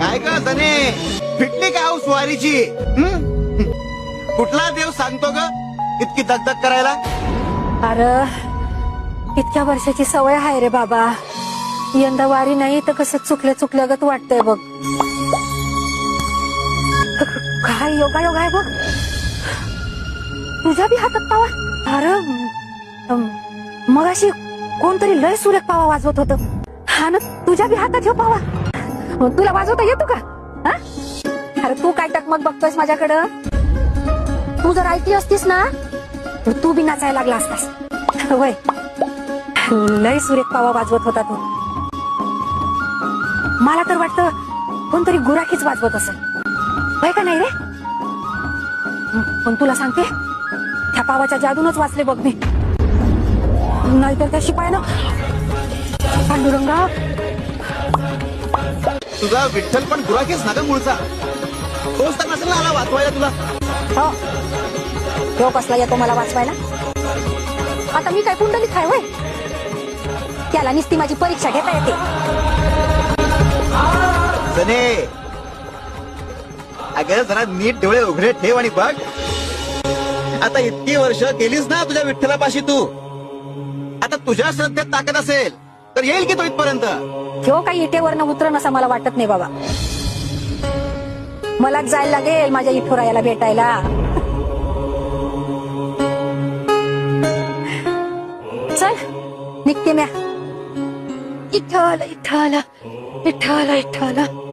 काय ग सने, फिटली का हो स्वारीची? कुठला देव सांगतो ग इतकी दगदग करायला? अरे इतक्या वर्षाची सवय आहे रे बाबा. यंदा वारी नाही तर कसं चुकल्यागत वाटतंय बघ. काय योगा आहे बघ. तुझ्या बी हातात पावा. अरे मगाशी कोणतरी लय सुरेख पावा वाजवत होत. हा ना, तुझ्या बी हातात पावा. तुला वाजवता येतो का? अरे तू काय टकमक बघतोयस माझ्याकडं? तू जर ऐकली असतीस ना तर तू बी नाचायला लागला असतास. वय लय सुरेख पावा वाजवत होता तू. मला तर वाटतं कोणतरी गुराखीच वाजवत असेल. वय का नाही रे? पण तुला सांगते, त्या पावाच्या जादूनच वाचले बघ मी. नाहीतर त्या शिपायानं पांडुरंगा. तुझा विठ्ठल पण गुराखीच ना ग मूळचा. तोच तर नसेल ना आला वाचवायला तुला. हो, तो कसला येतो मला वाचवायला? आता मी काय कुंडली खाय वय? त्याला नुसती माझी परीक्षा घेता येते. सने, अगं जरा नीट डोळे उघडे ठेव आणि बघ. आता इतकी वर्ष केलीस ना तुझ्या विठ्ठलापाशी तू. आता तुझ्या श्रद्धेत ताकद असेल तर येईल की तो इथपर्यंत. तो काही इटेवरनं उतरण असं मला वाटत नाही बाबा. मलाच जायला लागेल माझ्या इठोरायाला भेटायला. चल निघते म्या. इठ्ठल इठ्ठल इठ्ठल इठ्ठल.